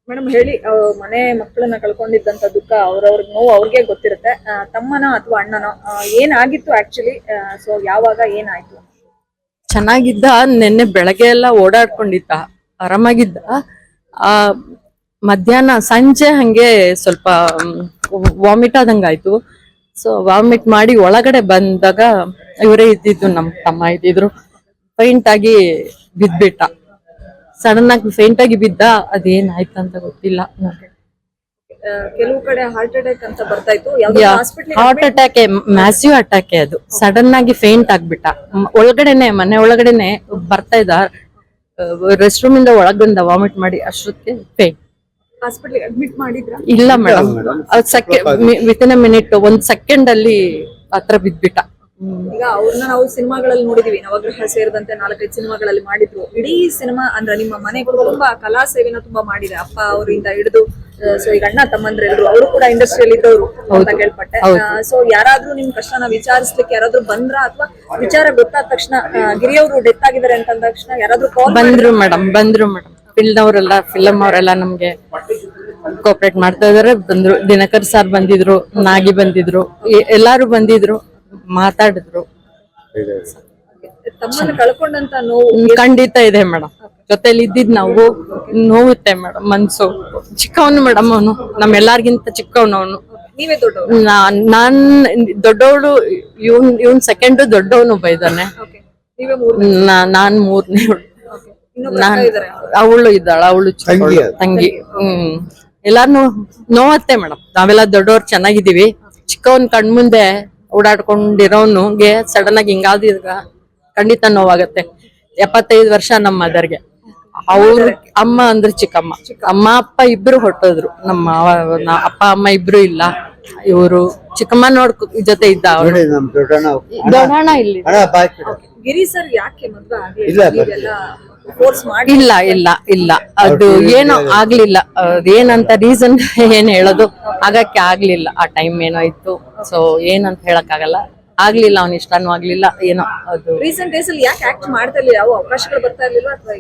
Madam ಹೇಳಿ, ಮನೆ ಮಕ್ಕಳನ್ನ ಕಳ್ಕೊಂಡಿದ್ದಂತ ದುಃಖ ಅವ್ರವ್ರಿಗೆ ನೋವು ಅವ್ರಿಗೆ ಗೊತ್ತಿರುತ್ತೆ. ತಮ್ಮನ ಅಥವಾ ಅಣ್ಣನೋ ಏನಾಗಿತ್ತು ಆಕ್ಚುಲಿ? ಸೊ ಯಾವಾಗ ಏನಾಯ್ತು? ಚೆನ್ನಾಗಿದ್ದ. ನಿನ್ನೆ ಬೆಳಗ್ಗೆ ಎಲ್ಲ ಓಡಾಡ್ಕೊಂಡಿದ್ದ, ಆರಾಮಾಗಿದ್ದ. ಆ ಮಧ್ಯಾಹ್ನ ಸಂಜೆ ಹಂಗೆ ಸ್ವಲ್ಪ ವಾಮಿಟ್ ಆದಂಗಾಯ್ತು. ಸೊ ವಾಮಿಟ್ ಮಾಡಿ ಒಳಗಡೆ ಬಂದಾಗ ಇವರೇ ಇದ್ದಿದ್ದು, ನಮ್ ತಮ್ಮ ಇದ್ದಿದ್ರು. ಫೈಂಟ್ ಆಗಿ ಬಿದ್ಬಿಟ್ಟ. ಸಡನ್ ಆಗಿ ಫೈಂಟ್ ಆಗಿ ಬಿದ್ದ. ಅದೇನಾಯ್ತು ಅಂತ ಗೊತ್ತಿಲ್ಲ ನನಗೆ. ಕೆಲವು ಕಡೆ ಹಾರ್ಟ್ ಅಟ್ಯಾಕ್ ಅಂತ ಬರ್ತಾ ಇತ್ತು. Heart attack, massive attack. ಅದು ಸಡನ್ ಆಗಿ ಫೇಂಟ್ ಆಗ್ಬಿಟ್ಟ. ಒಳಗಡೆನೆ, ಮನೆ ಒಳಗಡೆನೆ ಬರ್ತಾ ಇದ್ದ. ರೆಸ್ಟ್ ರೂಮ್ ಇಂದ ಒಳಗ್ ಬಂದ ವಾಮಿಟ್ ಮಾಡಿ, ಅಷ್ಟೊತ್ತಿಗೆ ಫೇಂಟ್. ಹಾಸ್ಪಿಟಲ್ ಅಡ್ಮಿಟ್ ಮಾಡಿದ್ರ? ಇಲ್ಲ madam, within a minute, 1 second ಅಲ್ಲಿ ಹತ್ರ ಬಿದ್ಬಿಟ್ಟ. ಈಗ ಅವ್ರನ್ನ ನಾವು ಸಿನಿಮಾಗಳಲ್ಲಿ ನೋಡಿದೀವಿ, ನವಗ್ರಹ ಸೇರಿದಂತೆ 4-5 ಸಿನಿಮಾಗಳಲ್ಲಿ ಮಾಡಿದ್ರು. ಇಡೀ ಸಿನಿಮಾ ಅಂದ್ರೆ ನಿಮ್ಮ ಮನೆ ಕುಟುಂಬ ಕಲಾ ಸೇವೆನ ತುಂಬಾ ಮಾಡಿದೆ, ಅಪ್ಪ ಅವರಿಂದ ಹಿಡಿದು. ಸೊ ಈಗ ಅಣ್ಣ ತಮ್ಮಂದ್ರೆಲ್ರು ಅವರು ಕೂಡ ಇಂಡಸ್ಟ್ರಿಯಲ್ಲಿ ಇದ್ದವರು ಅಂತ ಕೇಳ್ಪಟ್ಟೆ. ಸೊ ಯಾರಾದ್ರೂ ನಿಮ್ ಕಷ್ಟನ ವಿಚಾರಿಸ್ಲಿಕ್ಕೆ ಯಾರಾದ್ರೂ ಬಂದ್ರ, ಅಥವಾ ವಿಚಾರ ಗೊತ್ತಾದ ತಕ್ಷಣ ಗಿರಿಯವರು ಡೆತ್ ಆಗಿದ್ದಾರೆ ಅಂತ ಅಂದ ತಕ್ಷಣ ಯಾರಾದ್ರೂ ಕಾಲ್ ಬಂದ್ರು ಮೇಡಮ್? ಫಿಲ್ಮ್ ಅವರೆಲ್ಲ ನಮ್ಗೆ ಕೋಆಪರೇಟ್ ಮಾಡ್ತಾ ಇದಾರೆ. ಬಂದ್ರು, ದಿನಕರ್ ಸರ್ ಬಂದಿದ್ರು, ನಾಗಿ ಬಂದಿದ್ರು, ಎಲ್ಲಾರು ಬಂದಿದ್ರು, ಮಾತಾಡಿದ್ರು. ತಮ್ಮನ್ನ ಕಳ್ಕೊಂಡಂತ ನೋವು ಖಂಡಿತ ಇದೆ ಮೇಡಮ್. ಜೊತೆಲಿ ಇದ್ದಿದ್ ನಾವು ನೋವುತ್ತೆ ಮೇಡಮ್, ಮನ್ಸು. ಚಿಕ್ಕವನು ಮೇಡಮ್, ಅವನು ನಮ್ಮೆಲ್ಲಾರ್ಗಿಂತ ಚಿಕ್ಕವನು ಅವನು. ನೀವೇ ದೊಡ್ಡವರು? ನಾನ್ ದೊಡ್ಡವಳು, ಇವನ್ ಸೆಕೆಂಡ್ ದೊಡ್ಡವನು ಬೈದಾನೆ. ನಾನ್ ಮೂರನೇವಳು. ಅವಳು ಇದ್ದಾಳ, ಅವಳು ತಂಗಿ. ಎಲ್ಲಾರ್ನು ನೋವತ್ತೆ ಮೇಡಮ್. ನಾವೆಲ್ಲ ದೊಡ್ಡವ್ರು ಚೆನ್ನಾಗಿದ್ದೀವಿ. ಚಿಕ್ಕವನ್ ಕಣ್ಮುಂದೆ ಓಡಾಡ್ಕೊಂಡಿರೋನ್ಗೆ ಸಡನ್ ಆಗಿ ಹಿಂಗಾದಾಗ ಖಂಡಿತ ನೋವಾಗತ್ತೆ. 75 ವರ್ಷ ನಮ್ಮ ಮದರ್ಗೆ. ಅವ್ರ ಅಮ್ಮ ಅಂದ್ರೆ ಚಿಕ್ಕಮ್ಮ. ಅಮ್ಮ ಅಪ್ಪ ಇಬ್ರು ಹೊಟ್ಟೋದ್ರು. ನಮ್ಮ ಅಪ್ಪ ಅಮ್ಮ ಇಬ್ರು ಇಲ್ಲ. ಇವರು ಚಿಕ್ಕಮ್ಮ ಜೊತೆ ಇದ್ದ. ದೊಡ್ಡಣ್ಣ ಇಲ್ಲಿ. ಗಿರಿ ಸರ್ ಯಾಕೆ ಮದ್ವೆ ಇಲ್ಲ ಅದು ಏನೋ ಆಗ್ಲಿಲ್ಲ. ಏನಂತ ರೀಸನ್ ಏನ್ ಹೇಳೋದು, ಆಗಕ್ಕೆ ಆಗ್ಲಿಲ್ಲ. ಆ ಟೈಮ್ ಏನೋ ಇತ್ತು. ಸೊ ಏನಂತ ಹೇಳಕ್ ಆಗಲ್ಲ. ಆಗ್ಲಿಲ್ಲ, ಅವ್ನ ಇಷ್ಟನೂ ಆಗ್ಲಿಲ್ಲ. ಏನೋ ಅದು ರೀಸೆಂಟ್ ಡೇಸ್ ಅಲ್ಲಿ ಯಾಕೆ ಆಕ್ಟ್ ಮಾಡ್ತಾ ಇರ್ಲಿಲ್ಲ? ಯಾವ ಅವಕಾಶಗಳು ಬರ್ತಾ ಇರ್ಲಿಲ್ಲ ಅಥವಾ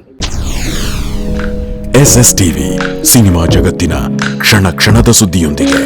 SS ಟಿವಿ, ಸಿನಿಮಾ ಜಗತ್ತಿನ ಕ್ಷಣ ಕ್ಷಣದ ಸುದ್ದಿಯೊಂದಿಗೆ.